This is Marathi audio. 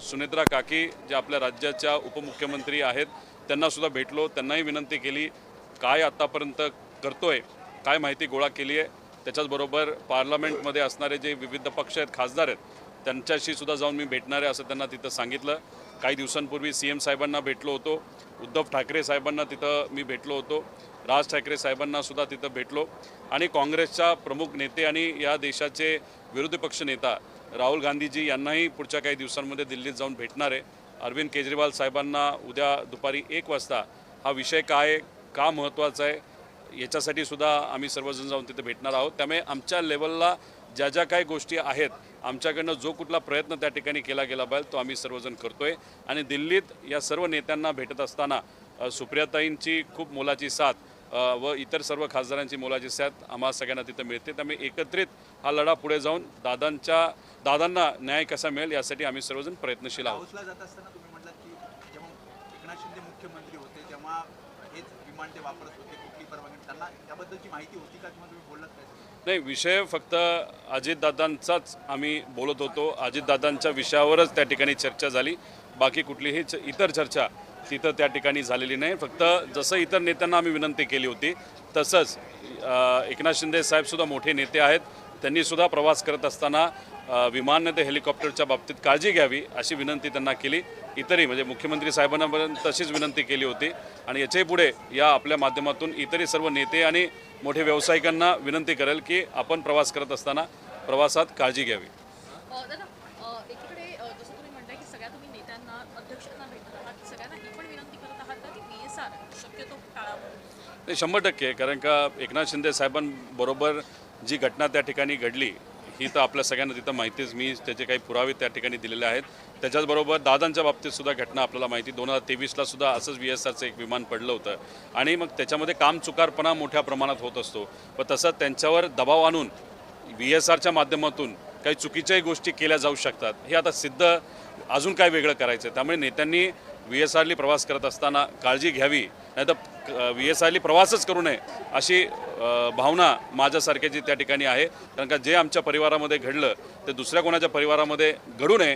सुनेत्रा काकी जे आपल्या राज्याच्या उपमुख्यमंत्री आहेत त्यांनासुद्धा भेटलो, त्यांनाही विनंती केली काय आतापर्यंत करतोय, काय माहिती गोळा केली आहे, त्याच्याचबरोबर पार्लमेंटमध्ये असणारे जे विविध पक्ष आहेत, खासदार आहेत, त्यांच्याशी सुद्धा जाऊन मी भेटणार आहे असं त्यांना तिथं सांगितलं। काही दिवसांपूर्वी CM साहेबांना भेटलो होतो, उद्धव ठाकरे साहेबांना तिथं मी भेटलो होतो, राज ठाकरे साहेबांना सुद्धा तिथं भेटलो आणि काँग्रेसच्या प्रमुख नेते आणि या देशाचे विरोधी पक्ष नेता राहुल गांधीजी यांनाही पुढच्या काही दिवसांमध्ये दिल्लीत जाऊन भेटणार आहे। अरविंद केजरीवाल साहेबांना उद्या दुपारी 1 वाजता हा विषय काय का महत्त्वाचा आहे याच्यासाठी सुद्धा आम्ही सर्वजण जाऊन तिथे भेटणार आहोत। त्यामुळे आमच्या लेवलला ज्या ज्या काही गोष्टी आहेत, आमच्याकडनं जो कुठला प्रयत्न त्या ठिकाणी केला गेला पाहिजे तो आम्ही सर्वजण करतोय आणि दिल्लीत या सर्व नेत्यांना भेटत असताना सुप्रियाताईंची खूप मोलाची साथ व इतर सर्व खासदारांची मोलाची साथ आम्हा सगळ्यांना तिथं मिळते। त्यामुळे एकत्रित हा लढा पुढे जाऊन दादांना न्याय कसा मिळेल यासाठी आम्ही सर्वजण प्रयत्नशील आहोत। जात असताना तुम्ही म्हटलात की जेव्हा एकनाथ शिंदे मुख्यमंत्री होते तेव्हा हेच विमान ते वापरत होते, कुठली परवानगी त्यांना त्याबद्दलची माहिती होती का किंवा तुम्ही बोललात काय? नाही, विषय फक्त अजितदादांचाच आम्ही बोलत होतो, अजितदादांच्या विषयावरच त्या ठिकाणी चर्चा झाली, बाकी कुठलीही इतर चर्चा तिथं त्या ठिकाणी झालेली नाही। फक्त जसं इतर नेत्यांना आम्ही विनंती केली होती तसंच एकनाथ शिंदे साहेबसुद्धा मोठे नेते आहेत, त्यांनीसुद्धा प्रवास करत असताना विमान ते हेलिकॉप्टरच्या बाबतीत काळजी घ्यावी अशी विनंती त्यांना केली। इतरही म्हणजे मुख्यमंत्री साहेबांना पण तशीच विनंती केली होती आणि याच्याही पुढे या आपल्या माध्यमातून इतरही सर्व नेते आणि मोठे व्यावसायिकांना विनंती करेल की आपण प्रवास करत असताना प्रवासात काळजी घ्यावी। दादा, एकीकडे जसं तुम्ही म्हणताय की सगळ्या तुम्ही नेत्यांना अध्यक्षांना भेटत आहात, सगळ्यांना ही पण विनंती करत आहात का की PSR शक्यतो टाळावं? ते 100% कारण का एकनाथ शिंदे साहेबांबरोबर जी घटना त्या ठिकाणी घडली ही तर आपल्या सगळ्यांना तिथं माहितीच, मी त्याचे काही पुरावे त्या ठिकाणी दिलेले आहेत। त्याच्याचबरोबर दादांच्या बाबतीत सुद्धा घटना आपल्याला माहिती, 2023ला सुद्धा असंच VSRचं एक विमान पडलं होतं आणि मग त्याच्यामध्ये कामचुकारपणा मोठ्या प्रमाणात होत असतो व तसं त्यांच्यावर दबाव आणून VSRच्या माध्यमातून काही चुकीच्याही गोष्टी केल्या जाऊ शकतात, हे आता सिद्ध अजून काय वेगळं करायचं। त्यामुळे नेत्यांनी VSRली प्रवास करत असताना काळजी घ्यावी, नाहीतर VSRली प्रवासच करू नये अशी भावना माझ्यासारख्याची त्या ठिकाणी आहे। कारण का जे आमच्या परिवारामध्ये घडलं ते दुसऱ्या कोणाच्या परिवारामध्ये घडू नये